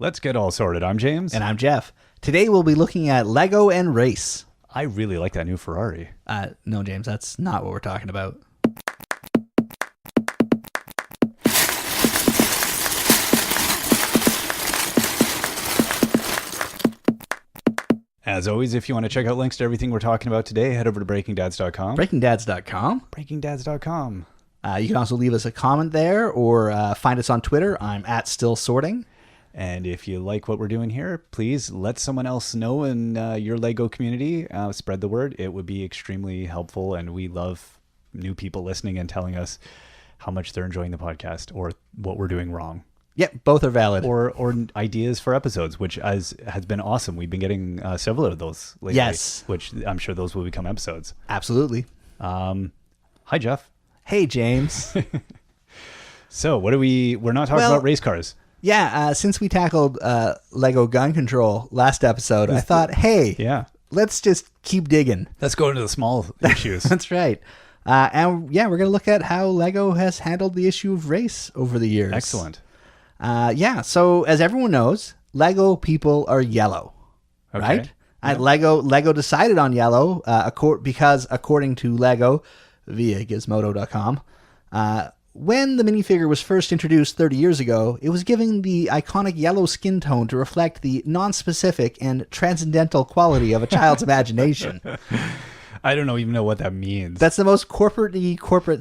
Let's get all sorted. I'm James. And I'm Jeff. Today we'll be looking at Lego and race. I really like that new Ferrari. No, James, that's not what we're talking about. As always, if you want to check out links to everything we're talking about today, head over to breakingdads.com. Breakingdads.com. Breakingdads.com. You can also leave us a comment there or find us on Twitter. I'm at StillSorting. And if you like what we're doing here, please let someone else know in your Lego community. Spread the word. It would be extremely helpful. And we love new people listening and telling us how much they're enjoying the podcast or what we're doing wrong. Yep, both are valid. Or ideas for episodes, which has been awesome. We've been getting several of those lately. Yes. Which I'm sure those will become episodes. Absolutely. Hi, Jeff. Hey, James. So we're not talking about race cars. Yeah, since we tackled Lego gun control last episode, I thought, hey, let's just keep digging. Let's go into the small issues. That's right. And we're going to look at how Lego has handled the issue of race over the years. Excellent. So as everyone knows, Lego people are yellow, right? Yeah. Lego decided on yellow because according to Lego via Gizmodo.com, when the minifigure was first introduced 30 years ago, it was given the iconic yellow skin tone to reflect the non-specific and transcendental quality of a child's imagination. I don't even know what that means. That's the most corporate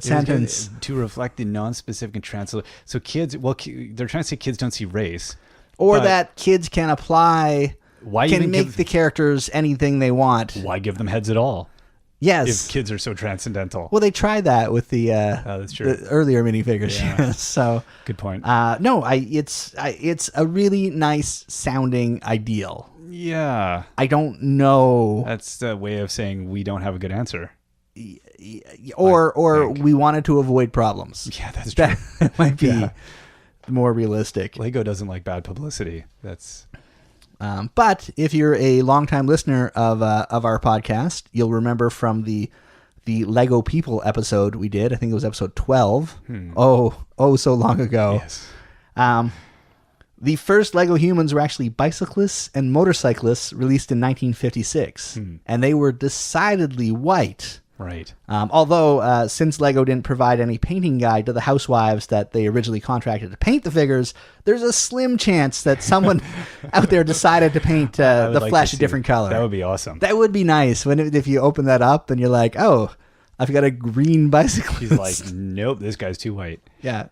sentence. To reflect the non-specific and transcendental. So kids, they're trying to say kids don't see race. Or that kids can apply, can make the characters anything they want. Why give them heads at all? Yes. If kids are so transcendental. Well, they tried that with the that's true. The earlier minifigures. Yeah. So good point. It's a really nice sounding ideal. Yeah. I don't know. That's the way of saying we don't have a good answer. Or we wanted to avoid problems. Yeah, that's true. That might be more realistic. Lego doesn't like bad publicity. That's. But if you're a longtime listener of our podcast, you'll remember from the Lego People episode we did. I think it was episode 12. Oh, so long ago. Yes. The first Lego humans were actually bicyclists and motorcyclists released in 1956, and they were decidedly white. Right. Although, since Lego didn't provide any painting guide to the housewives that they originally contracted to paint the figures, there's a slim chance that someone out there decided to paint the flesh a different color. That would be awesome. That would be nice if you open that up and you're like, oh, I've got a green bicyclist. He's like, nope, this guy's too white. Yeah.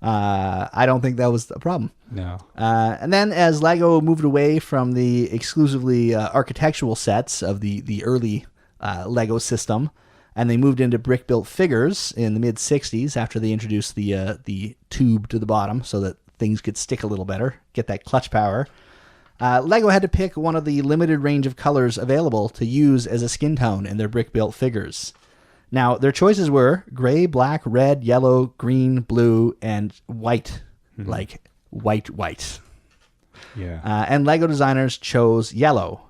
I don't think that was a problem. No. And then as Lego moved away from the exclusively architectural sets of the early Lego system, and they moved into brick-built figures in the mid-'60s after they introduced the tube to the bottom so that things could stick a little better, get that clutch power, Lego had to pick one of the limited range of colors available to use as a skin tone in their brick-built figures. Now, their choices were gray, black, red, yellow, green, blue, and white, like white. Yeah. And Lego designers chose yellow.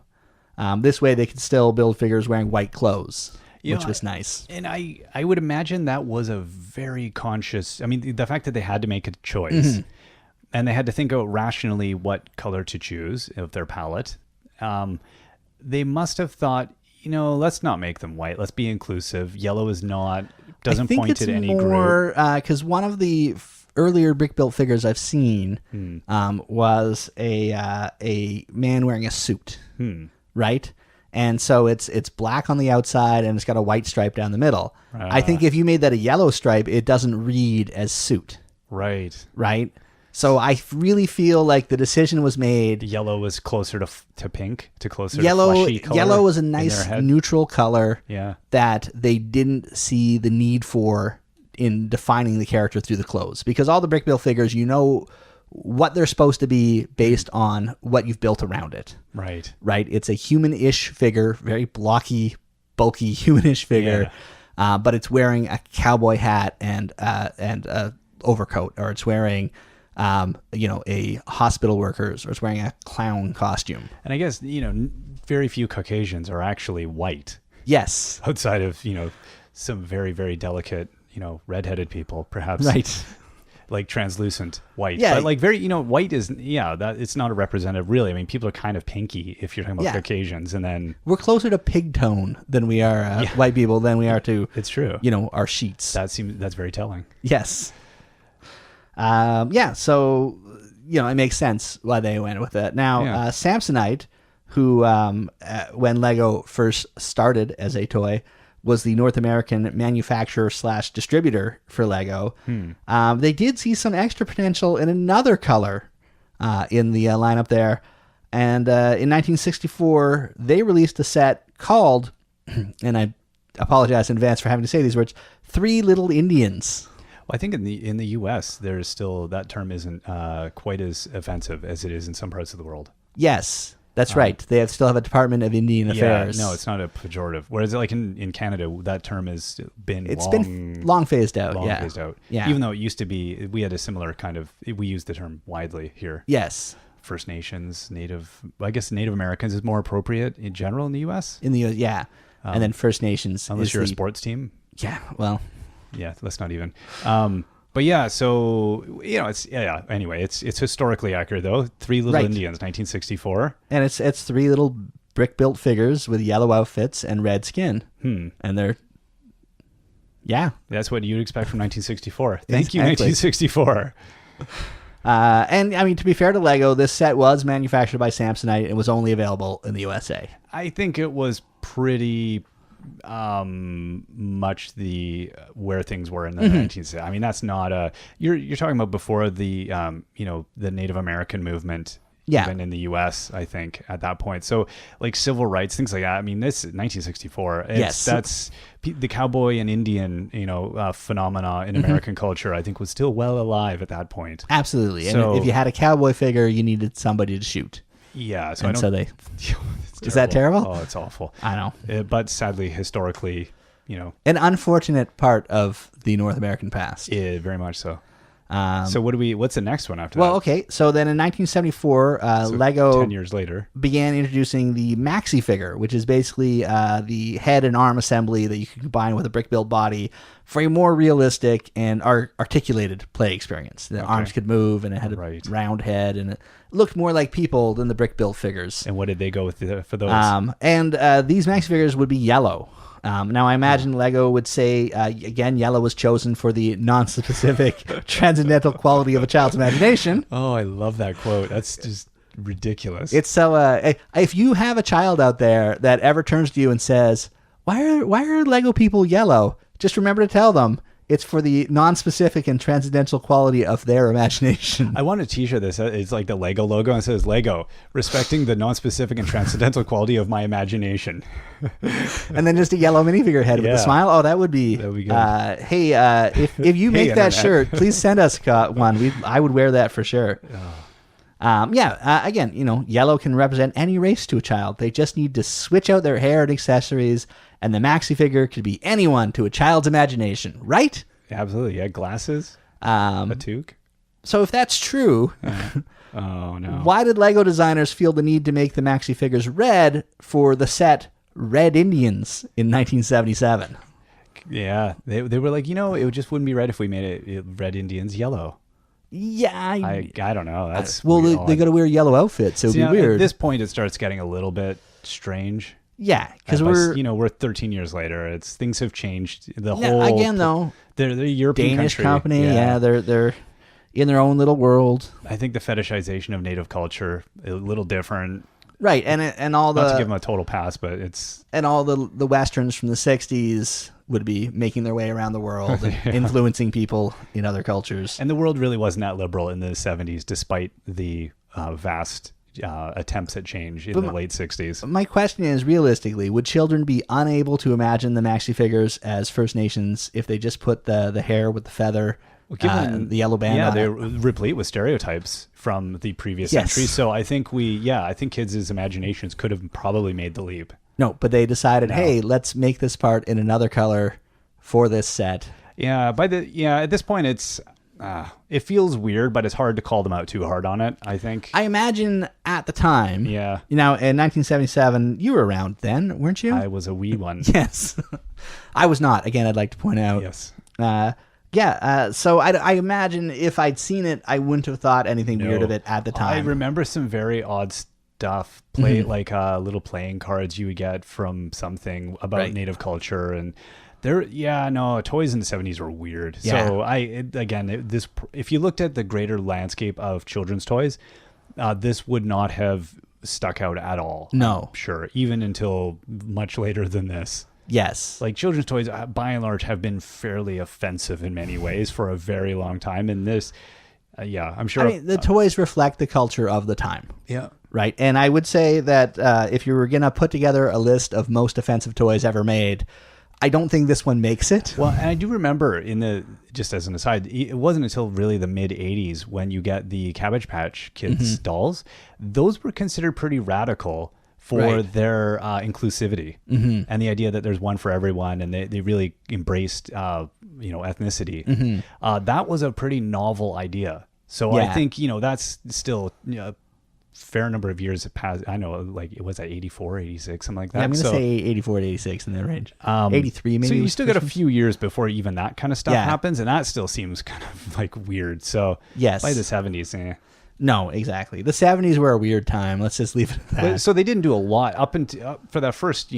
This way they could still build figures wearing white clothes, which was nice. And I would imagine that was a very conscious, I mean, the fact that they had to make a choice and they had to think out rationally what color to choose of their palette. They must have thought, let's not make them white. Let's be inclusive. Yellow doesn't point to any group. Because one of the earlier brick-built figures I've seen was a man wearing a suit, right? And so it's black on the outside and it's got a white stripe down the middle. I think if you made that a yellow stripe, it doesn't read as suit. Right. Right? So I really feel like the decision was made. Yellow was closer to pink, to fleshy color. Yellow was a nice neutral color that they didn't see the need for in defining the character through the clothes. Because all the brick-built figures, what they're supposed to be based on what you've built around it. Right. It's a human-ish figure, very blocky, bulky human-ish figure, but it's wearing a cowboy hat and a overcoat, or it's wearing a hospital worker's, or it's wearing a clown costume. And I guess, very few Caucasians are actually white. Yes. Outside of, some very, very delicate, redheaded people, perhaps. Right. like translucent white. Yeah. But like very, white is, that it's not a representative really. I mean, people are kind of pinky if you're talking about Caucasians, and then we're closer to pig tone than we are white people than we are to, it's true. Our sheets. That's very telling. Yes. So, it makes sense why they went with it. Now, Samsonite, who, when Lego first started as a toy, was the North American manufacturer / distributor for Lego. They did see some extra potential in another color in the lineup there. And in 1964, they released a set called, and I apologize in advance for having to say these words, Three Little Indians. Well, I think in the U.S., there's still, that term isn't quite as offensive as it is in some parts of the world. Yes. That's right. They still have a Department of Indian Affairs. No, it's not a pejorative. Whereas like in Canada, that term has been long phased out. Phased out. Yeah. Even though it used to be, we had a similar kind of, we use the term widely here. Yes. First Nations, Native Americans is more appropriate in general in the U.S. In the U.S., yeah. And then First Nations. Unless you're a sports team. Yeah, well. Yeah, let's not even. But yeah, so it's Anyway, it's historically accurate though. Three Little Indians, 1964, and it's three little brick-built figures with yellow outfits and red skin, and they're that's what you'd expect from 1964. Thank you, 1964. And I mean, to be fair to Lego, this set was manufactured by Samsonite and was only available in the USA. I think it was pretty much the where things were in the 1960s. I mean, that's not you're talking about before the the Native American movement, even in the US, I think at that point. So like civil rights, things like that. I mean, this 1964. That's the cowboy and Indian phenomena in American culture. I think was still well alive at that point. Absolutely. So, and if you had a cowboy figure, you needed somebody to shoot. Yeah, so is that terrible? Oh, it's awful. I know. But sadly, historically, an unfortunate part of the North American past. Yeah, very much so. So what's the next one after that? Well, okay. So then in 1974, Lego 10 years later began introducing the Maxi Figure, which is basically the head and arm assembly that you can combine with a brick-built body for a more realistic and articulated play experience. The arms could move, and it had a round head, and it looked more like people than the brick-built figures. And what did they go with for those? And these Maxi Figures would be yellow. Now, I imagine Lego would say, again, yellow was chosen for the non-specific transcendental quality of a child's imagination. Oh, I love that quote. That's just ridiculous. It's so, if you have a child out there that ever turns to you and says, why are Lego people yellow? Just remember to tell them it's for the non-specific and transcendental quality of their imagination. I want a t-shirt that says, it's like the Lego logo, and it says, Lego, respecting the non-specific and transcendental quality of my imagination. And then just a yellow minifigure head with a smile. Oh, that would be good. Hey, if you make that shirt, please send us one. I would wear that for sure. Again, yellow can represent any race to a child. They just need to switch out their hair and accessories, and the Maxi Figure could be anyone to a child's imagination, right? Absolutely, yeah. Glasses, a toque. So if that's true, oh no, why did Lego designers feel the need to make the Maxi Figures red for the set Red Indians in 1977? Yeah, they were like, it just wouldn't be red if we made it Red Indians yellow. Yeah, I don't know. That's they got to wear yellow outfits, so it'd be weird. At this point, it starts getting a little bit strange. Yeah, because we're 13 years later. Things have changed. The they're a European Danish country. company. Yeah, they're in their own little world. I think the fetishization of native culture a little different. Right, and all the not to give them a total pass, but it's and all the westerns from the 60s would be making their way around the world and influencing people in other cultures. And the world really wasn't that liberal in the 70s, despite the vast attempts at change in the late 60s. My question is, realistically, would children be unable to imagine the Maxi Figures as First Nations if they just put the hair with the feather, the yellow band on they're replete with stereotypes from the previous century. So I think kids' imaginations could have probably made the leap. No, but they decided, hey, let's make this part in another color for this set. Yeah, at this point, it feels weird, but it's hard to call them out too hard on it, I think. I imagine at the time. Yeah. In 1977, you were around then, weren't you? I was a wee one. Yes. I was not. Again, I'd like to point out. Yes. Yeah, so I imagine if I'd seen it, I wouldn't have thought anything weird of it at the time. I remember some very odd stuff, like little playing cards you would get from something about native culture, and toys in the 70s were weird. Yeah. So if you looked at the greater landscape of children's toys, this would not have stuck out at all. No. I'm sure, even until much later than this. Yes. Like children's toys, by and large, have been fairly offensive in many ways for a very long time. And this, I'm sure. I mean, the toys reflect the culture of the time. Yeah. Right. And I would say that if you were going to put together a list of most offensive toys ever made, I don't think this one makes it. Well, and I do remember just as an aside, it wasn't until really the mid 80s when you get the Cabbage Patch Kids dolls. Those were considered pretty radical for their inclusivity and the idea that there's one for everyone, and they really embraced ethnicity. That was a pretty novel idea. So I think that's still fair number of years past. I know, like, it was at 84, 86, something like that. Yeah, I'm going to say 84 to 86 in that range. 83 maybe. So you still got a few years before even that kind of stuff happens, and that still seems kind of like weird. So yes, by the 70s, No, exactly. The 70s were a weird time. Let's just leave it at that. So they didn't do a lot up until for that first,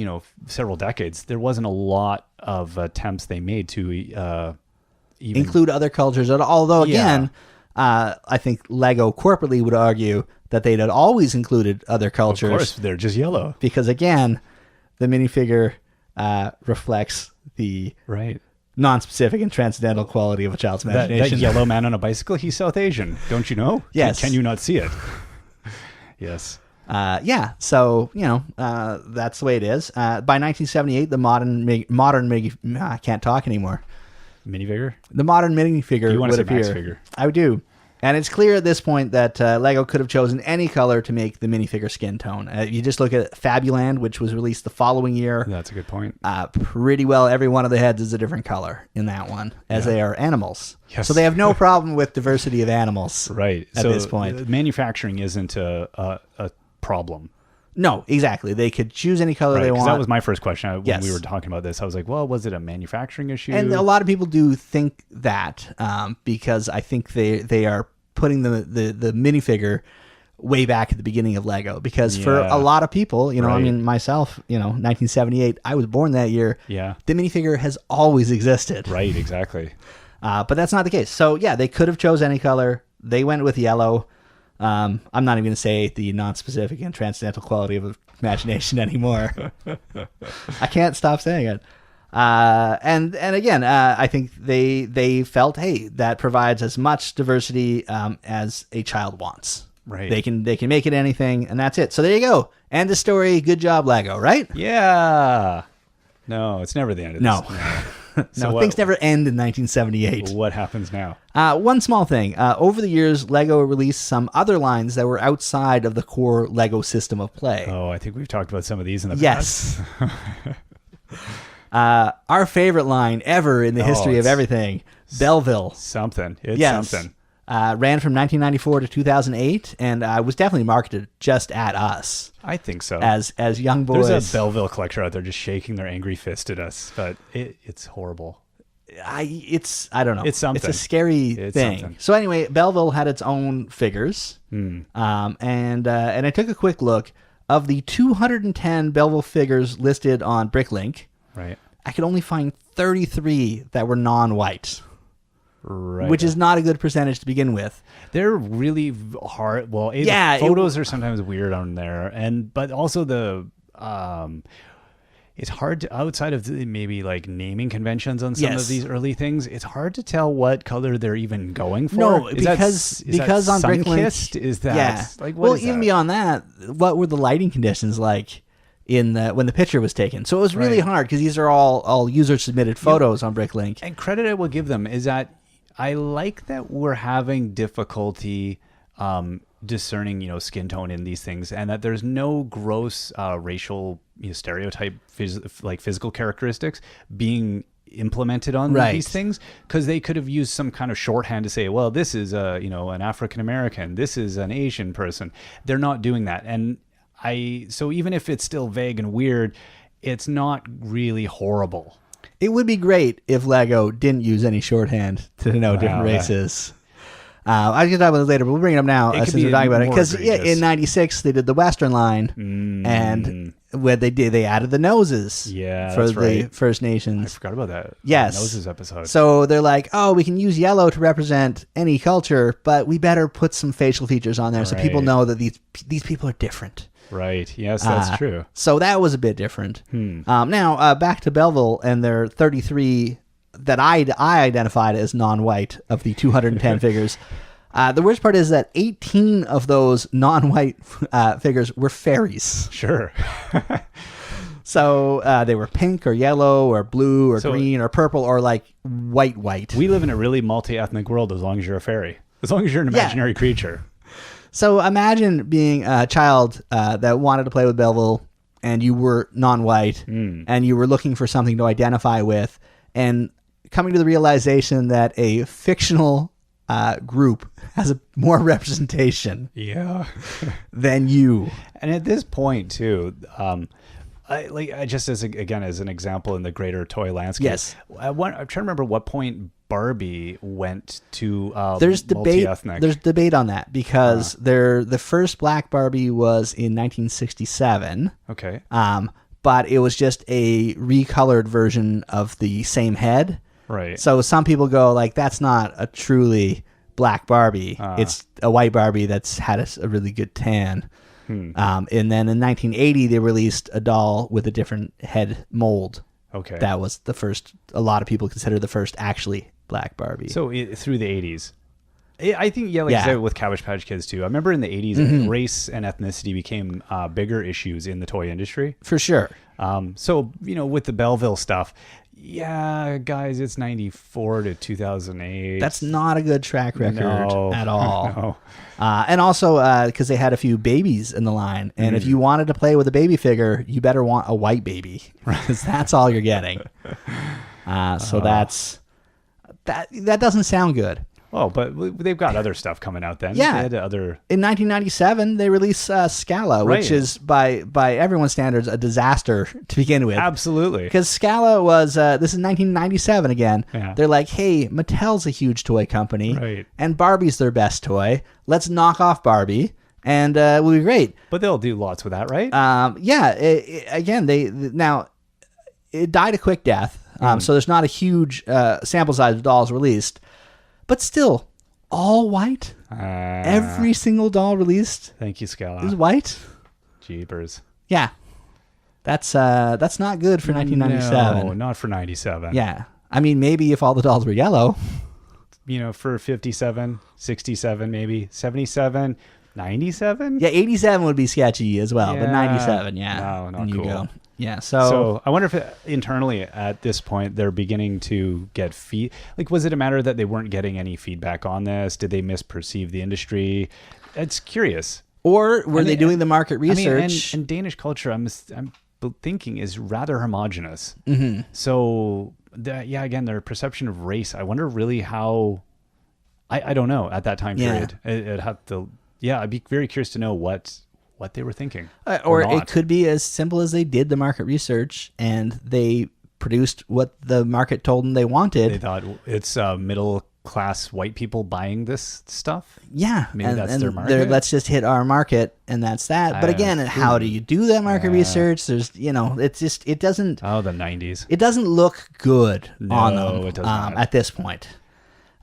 several decades. There wasn't a lot of attempts they made to even include other cultures. Although, again, I think Lego corporately would argue that they'd had always included other cultures. Of course, they're just yellow. Because, again, the minifigure reflects the non-specific and transcendental quality of a child's imagination. That yellow man on a bicycle, he's South Asian. Don't you know? Yes. Can you not see it? Yes. So, that's the way it is. By 1978, the modern I can't talk anymore. Minifigure? The modern minifigure you want to would say appear. Max figure? I do. And it's clear at this point that Lego could have chosen any color to make the minifigure skin tone. You just look at Fabuland, which was released the following year. That's a good point. Pretty well every one of the heads is a different color in that one, as they are animals. Yes. So they have no problem with diversity of animals at so this point. Manufacturing isn't a problem. No, exactly. They could choose any color they want. That was my first question when we were talking about this. I was like, well, was it a manufacturing issue? And a lot of people do think that because I think they are putting the minifigure way back at the beginning of Lego. Because for a lot of people, I mean, myself, 1978, I was born that year. Yeah. The minifigure has always existed. Right, exactly. But that's not the case. So, they could have chose any color. They went with yellow. I'm not even going to say the non-specific and transcendental quality of imagination anymore. I can't stop saying it. And again, I think they felt, hey, that provides as much diversity as a child wants. Right. They can make it anything, and that's it. So there you go. End of story. Good job, Lego. Right? Yeah. No, it's never the end of this. No. No, things never end in 1978. What happens now? One small thing. Over the years, Lego released some other lines that were outside of the core Lego system of play. Oh, I think we've talked about some of these in the past. Our favorite line ever in the history of everything, Belleville. Something. It's something. Ran from 1994 to 2008, and was definitely marketed just at us. I think so. As young boys. There's a Belleville collector out there just shaking their angry fist at us, but it's horrible. I don't know. It's something. It's a scary thing. Something. So anyway, Belleville had its own figures, and I took a quick look. Of the 210 Belleville figures listed on Bricklink, right, I could only find 33 that were non-white. Right. Which is not a good percentage to begin with. They're really hard. Well, photos are sometimes weird on there, but also it's hard to, outside of maybe like naming conventions on some of these early things, it's hard to tell what color they're even going for. No, because on Bricklink, is that even beyond that, what were the lighting conditions like when the picture was taken? So it was really hard because these are all user submitted photos on Bricklink. And credit I will give them is that I like that we're having difficulty discerning, skin tone in these things, and that there's no gross racial stereotype physical characteristics being implemented on these things, because they could have used some kind of shorthand to say, well, this is an African American, this is an Asian person. They're not doing that, and so even if it's still vague and weird, it's not really horrible. It would be great if Lego didn't use any shorthand to denote different races. I was going to talk about this later, but we'll bring it up now since we're talking about it. Because in '96 they did the Western line, and what they did, they added the noses for the First Nations. I forgot about that. Yes, noses episode. So they're like, oh, we can use yellow to represent any culture, but we better put some facial features on there so people know that these people are different. Right. Yes, that's true. So that was a bit different. Now back to Belleville and their 33 that I identified as non-white of the 210 figures. The worst part is that 18 of those non-white figures were fairies. Sure. So they were pink or yellow or blue or green or purple or like white. We live in a really multi-ethnic world as long as you're a fairy. As long as you're an imaginary creature. So imagine being a child that wanted to play with Belleville and you were non-white and you were looking for something to identify with and coming to the realization that a fictional group has more representation than you. And at this point too, I just as an example in the greater toy landscape. Yes, I'm trying to remember what point Barbie went to there's debate. Multi-ethnic. There's debate on that because the first black Barbie was in 1967. Okay. But it was just a recolored version of the same head. Right. So some people go like, that's not a truly black Barbie. It's a white Barbie that's had a really good tan. And then in 1980, they released a doll with a different head mold. Okay. That was the first, a lot of people consider the first actually black Barbie. So through the 80s. I think, I said with Cabbage Patch Kids too. I remember in the 80s, race and ethnicity became bigger issues in the toy industry. For sure. So, with the Belleville stuff, guys, it's 94 to 2008. That's not a good track record at all. No. And also because they had a few babies in the line. And if you wanted to play with a baby figure, you better want a white baby because that's all you're getting. So that doesn't sound good. Oh, but they've got other stuff coming out then. Yeah. They had other... In 1997, they released Skala, which is, by everyone's standards, a disaster to begin with. Absolutely. Because Skala was, this is 1997 again. Yeah. They're like, hey, Mattel's a huge toy company. Right. And Barbie's their best toy. Let's knock off Barbie. And we'll be great. But they'll do lots with that, right? Now, it died a quick death. So there's not a huge sample size of dolls released. But still, all white. Every single doll released. Thank you, Skala. Is white. Jeepers. Yeah, that's not good for 1997. No, not for 97. Yeah, I mean maybe if all the dolls were yellow. For 57, 67, maybe 77, 97. Yeah, 87 would be sketchy as well, but 97, no, not cool. Go. Yeah, so I wonder if internally at this point they're beginning to get was it a matter that they weren't getting any feedback on this? Did they misperceive the industry? It's curious. Or were they doing the market research? And Danish culture, I'm thinking, is rather homogenous. So again, their perception of race. I wonder really how. I don't know at that time period. It'd have to. Yeah, I'd be very curious to know what they were thinking. Or it could be as simple as they did the market research and they produced what the market told them they wanted. They thought it's middle class white people buying this stuff. Yeah. Maybe that's their market. Let's just hit our market and that's that. But again, how do you do that market research? There's, it doesn't. Oh, the 90s. It doesn't look good on them it does not. at this point.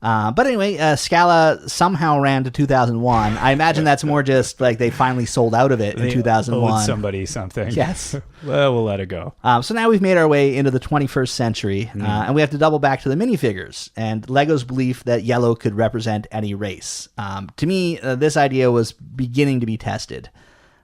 But anyway, Skala somehow ran to 2001. I imagine that's more just like they finally sold out of it in 2001. Owed somebody something. Yes. Well, we'll let it go. So now we've made our way into the 21st century, and we have to double back to the minifigures and Lego's belief that yellow could represent any race. To me, this idea was beginning to be tested.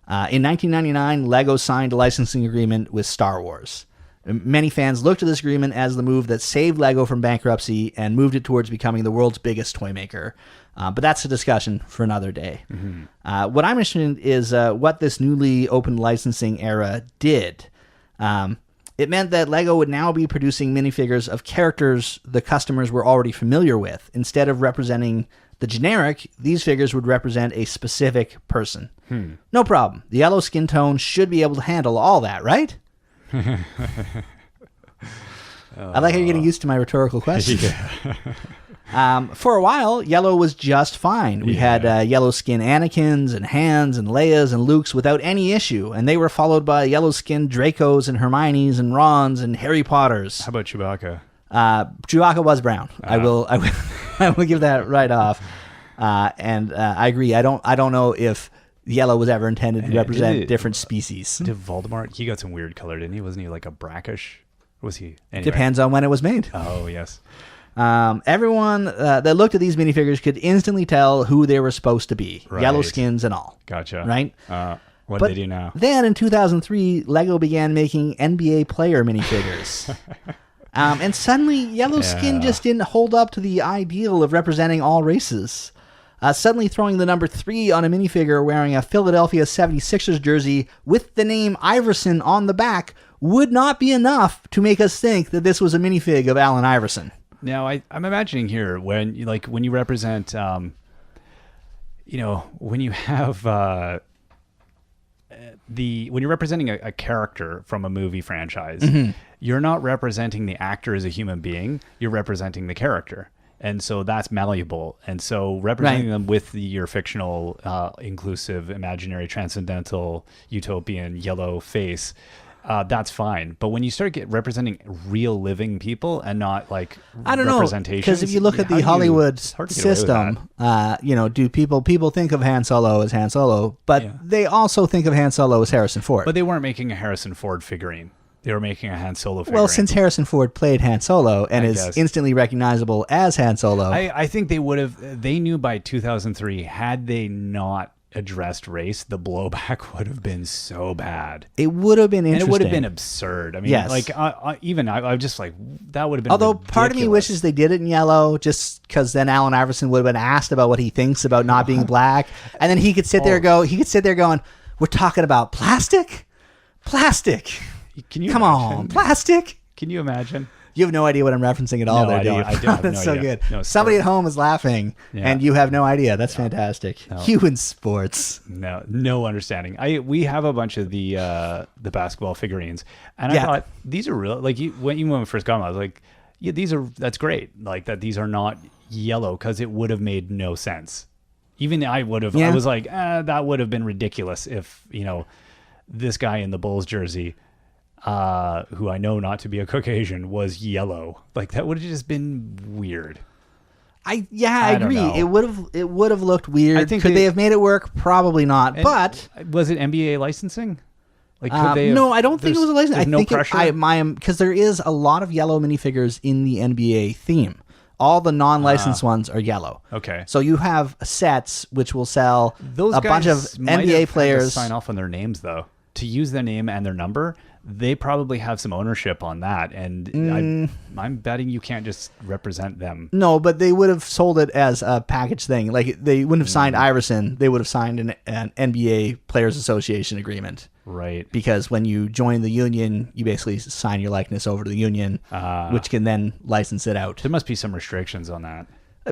In 1999, Lego signed a licensing agreement with Star Wars. Many fans looked at this agreement as the move that saved Lego from bankruptcy and moved it towards becoming the world's biggest toy maker. But that's a discussion for another day. What I'm interested in is what this newly opened licensing era did. It meant that Lego would now be producing minifigures of characters the customers were already familiar with. Instead of representing the generic, these figures would represent a specific person. No problem. The yellow skin tone should be able to handle all that, right? I like how you're getting used to my rhetorical questions. For a while, yellow was just fine. We had yellow skin Anakins and Hans and Leias and Lukes without any issue, and they were followed by yellow skin Dracos and Hermiones and Rons and Harry Potters. How about Chewbacca? Chewbacca was brown. I will give that right off. And I agree. I don't know if yellow was ever intended to represent different species. Did Voldemort? He got some weird color, didn't he? Wasn't he like a brackish? Was he? Anyway. Depends on when it was made. Oh yes. Everyone that looked at these minifigures could instantly tell who they were supposed to be. Right. Yellow skins and all. Gotcha. Right? What do they do now? Then in 2003, Lego began making NBA player minifigures. And suddenly, yellow skin just didn't hold up to the ideal of representing all races. Suddenly throwing the number 3 on a minifigure wearing a Philadelphia 76ers jersey with the name Iverson on the back would not be enough to make us think that this was a minifig of Allen Iverson. Now, I'm imagining here when you represent, when you have when you're representing a character from a movie franchise, you're not representing the actor as a human being. You're representing the character. And so that's malleable. And so representing them with your fictional, inclusive, imaginary, transcendental, utopian yellow face, that's fine. But when you start representing real living people and not like I don't know, because if you look at the Hollywood system, do people think of Han Solo as Han Solo, but they also think of Han Solo as Harrison Ford. But they weren't making a Harrison Ford figurine. They were making a Han Solo figurine. Well, since Harrison Ford played Han Solo and is instantly recognizable as Han Solo. I think they would have, they knew by 2003, had they not addressed race, the blowback would have been so bad. It would have been interesting. And it would have been absurd. I mean, I was just like, that would have been Although ridiculous. Part of me wishes they did it in yellow, just because then Allen Iverson would have been asked about what he thinks about not being black. And then he could sit there going, we're talking about plastic? Plastic. Can you Come imagine? on, plastic. Can you imagine? You have no idea what I'm referencing at all. No, there, I do have That's no so idea. good. No, Somebody at home is laughing, and you have no idea. That's fantastic. No. You in sports. No understanding. We have a bunch of the basketball figurines, and I thought these are real. Like when we first got them, I was like, yeah, that's great. Like that, these are not yellow because it would have made no sense. Even I would have. I was like, that would have been ridiculous if this guy in the Bulls jersey, who I know not to be a Caucasian, was yellow. Like that would have just been weird. I agree. It would have looked weird. Could they have made it work? Probably not. But was it NBA licensing? Like no, I don't think it was a license. I think pressure. Because there is a lot of yellow minifigures in the NBA theme. All the non-licensed ones are yellow. Okay. So you have sets which will sell a bunch of NBA players. Had to sign off on their names though. To use their name and their number, they probably have some ownership on that, and I'm betting you can't just represent them. No, but they would have sold it as a package thing. Like they wouldn't have signed Iverson; they would have signed an NBA Players Association agreement. Right. Because when you join the union, you basically sign your likeness over to the union, which can then license it out. There must be some restrictions on that.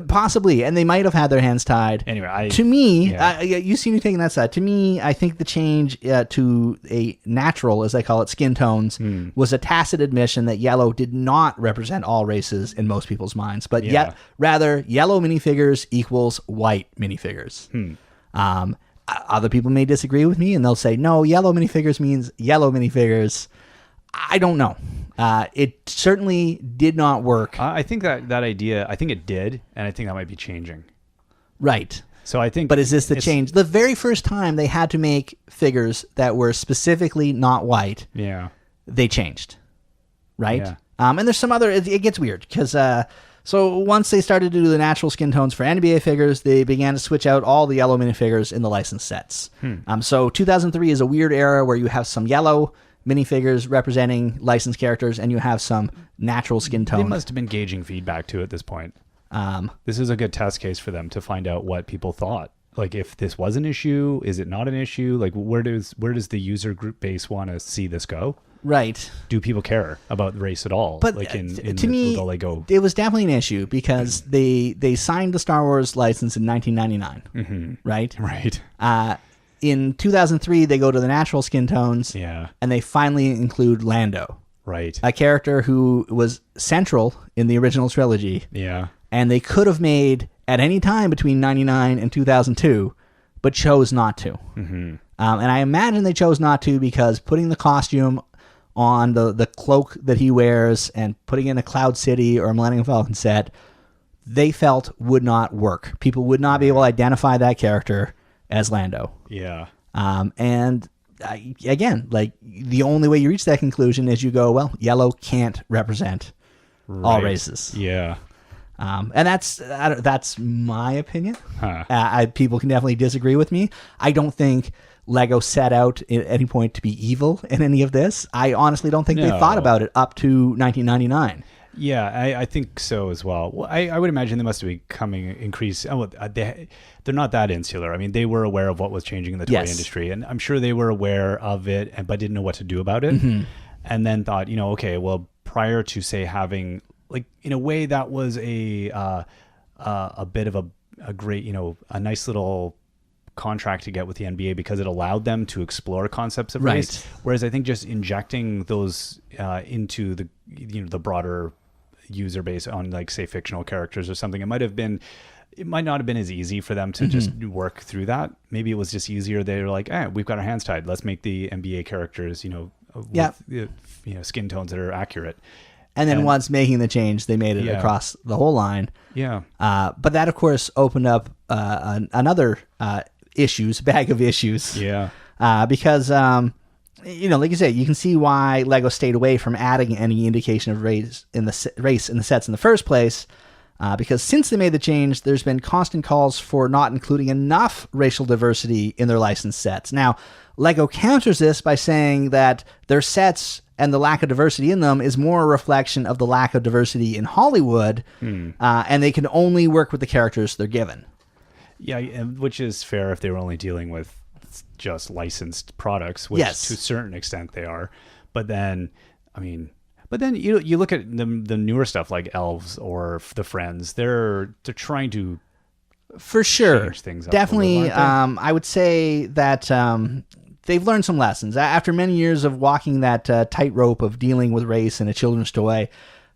Possibly, and they might have had their hands tied. Anyway, to me, you see me taking that side. To me, I think the change to a natural, as they call it, skin tones, was a tacit admission that yellow did not represent all races in most people's minds, but yet rather yellow minifigures equals white minifigures. Other people may disagree with me, and they'll say, no, yellow minifigures means yellow minifigures. I don't know. It certainly did not work. I think that idea, I think it did, and I think that might be changing. Right. So I think... But is this the change? The very first time they had to make figures that were specifically not white, they changed. Right? Yeah. And there's some other... It gets weird, because... So once they started to do the natural skin tones for NBA figures, they began to switch out all the yellow minifigures in the licensed sets. So 2003 is a weird era where you have some yellow minifigures representing licensed characters, and you have some natural skin tone. They must have been gauging feedback too at this point. This is a good test case for them to find out what people thought. Like, if this was an issue, is it not an issue? Like, where does the user group base want to see this go? Right. Do people care about race at all? But like to me, it was definitely an issue because they signed the Star Wars license in 1999. Right? Right. In 2003, they go to the natural skin tones, and they finally include Lando. Right. A character who was central in the original trilogy. Yeah. And they could have made at any time between 99 and 2002, but chose not to. Mm-hmm. And I imagine they chose not to because putting the costume on the cloak that he wears and putting in a Cloud City or a Millennium Falcon set, they felt would not work. People would not be able to identify that character as Lando. Yeah. Again, like the only way you reach that conclusion is you go, well, yellow can't represent all races. Yeah. And that's my opinion. Huh. People can definitely disagree with me. I don't think Lego set out at any point to be evil in any of this. I honestly don't think they thought about it up to 1999. Yeah, I think so as well. Well, I would imagine they must be becoming increased. They're not that insular. I mean, they were aware of what was changing in the toy industry, and I'm sure they were aware of it, but didn't know what to do about it. Mm-hmm. And then thought, okay, well, prior to say having, like, in a way that was a bit of a great, a nice little contract to get with the NBA because it allowed them to explore concepts of race. Whereas I think just injecting those into the broader user base on, like, say, fictional characters or something, it might not have been as easy for them to just work through that. Maybe it was just easier. They were like, we've got our hands tied. Let's make the NBA characters, with skin tones that are accurate. And then once making the change, they made it across the whole line. Yeah. But that, of course, opened up another bag of issues. Yeah. Because, like you say, you can see why Lego stayed away from adding any indication of race in the sets in the first place. Because since they made the change, there's been constant calls for not including enough racial diversity in their licensed sets. Now, Lego counters this by saying that their sets and the lack of diversity in them is more a reflection of the lack of diversity in Hollywood, and they can only work with the characters they're given. Yeah, which is fair if they were only dealing with just licensed products, which to a certain extent they are. But then, you look at the newer stuff like Elves or the Friends. They're trying to for sure change things up definitely. A little, I would say that they've learned some lessons after many years of walking that tightrope of dealing with race in a children's toy.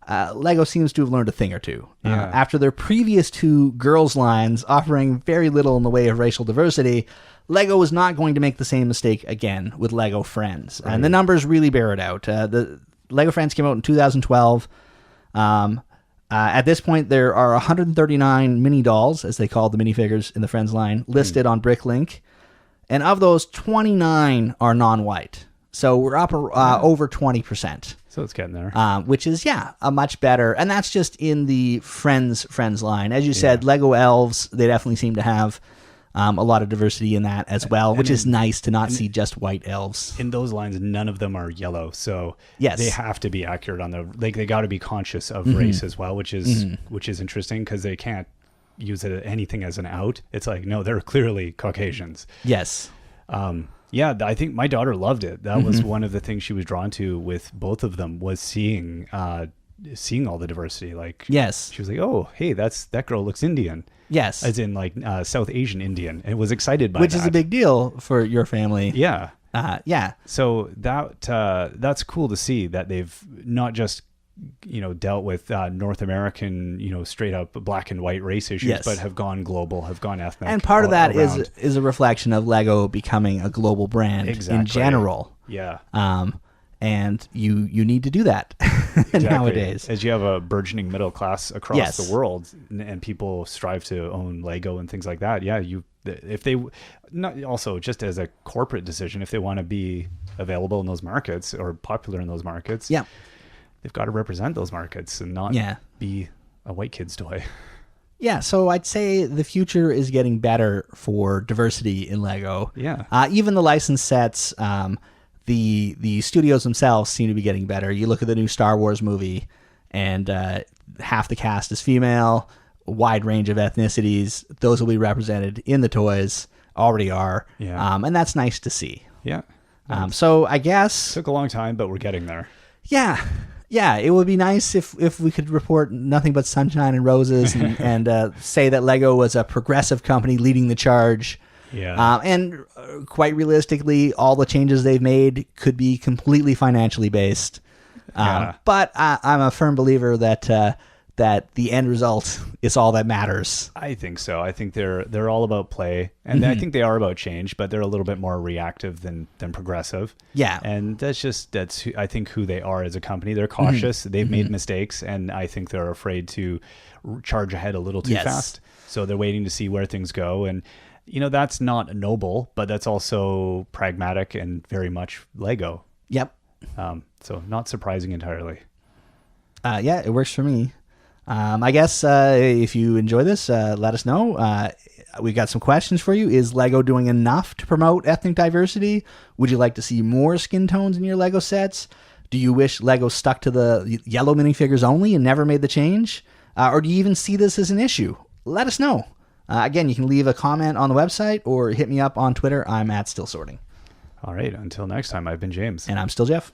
Lego seems to have learned a thing or two. After their previous two girls' lines offering very little in the way of racial diversity, Lego was not going to make the same mistake again with Lego Friends. Right. And the numbers really bear it out. The Lego Friends came out in 2012. At this point, there are 139 mini dolls, as they call the minifigures in the Friends line, listed on Bricklink. And of those, 29 are non-white. So we're up over 20%. So it's getting there. Which is, a much better. And that's just in the Friends line. As you said, Lego Elves, they definitely seem to have a lot of diversity in that as well, which is nice to not see just white elves. In those lines, none of them are yellow. So they have to be accurate on they got to be conscious of race as well, which is interesting because they can't use anything as an out. It's like, no, they're clearly Caucasians. Yes. I think my daughter loved it. That was one of the things she was drawn to with both of them was seeing all the diversity. Like, she was like, oh, hey, that girl looks Indian. Yes. As in, like, South Asian Indian, and was excited by Which that. is a big deal for your family. Yeah. So that's cool to see that they've not just dealt with North American, straight up black and white race issues, but have gone global, have gone ethnic. And part of that is a reflection of Lego becoming a global brand in general. Yeah. And you need to do that nowadays. As you have a burgeoning middle class across the world, and people strive to own Lego and things like that. Yeah, if they not also just as a corporate decision, if they want to be available in those markets or popular in those markets, they've got to represent those markets and not be a white kid's toy. Yeah, so I'd say the future is getting better for diversity in Lego. Yeah, even the licensed sets. The studios themselves seem to be getting better. You look at the new Star Wars movie, and half the cast is female, a wide range of ethnicities. Those will be represented in the toys, already are. Yeah. And that's nice to see. Yeah. So I guess... Took a long time, but we're getting there. Yeah. Yeah, it would be nice if we could report nothing but sunshine and roses and say that Lego was a progressive company leading the charge. Yeah. And quite realistically, all the changes they've made could be completely financially based. Yeah. But I'm a firm believer that that the end result is all that matters. I think so. I think they're all about play, and I think they are about change, but they're a little bit more reactive than progressive. Yeah. And that's I think who they are as a company. They're cautious. They've made mistakes, and I think they're afraid to charge ahead a little too fast. So they're waiting to see where things go, and that's not noble, but that's also pragmatic and very much Lego. Yep. So not surprising entirely. Yeah, it works for me. I guess if you enjoy this, let us know. We've got some questions for you. Is Lego doing enough to promote ethnic diversity? Would you like to see more skin tones in your Lego sets? Do you wish Lego stuck to the yellow minifigures only and never made the change? Or do you even see this as an issue? Let us know. Again, you can leave a comment on the website or hit me up on Twitter. I'm at Still Sorting. All right. Until next time, I've been James. And I'm still Jeff.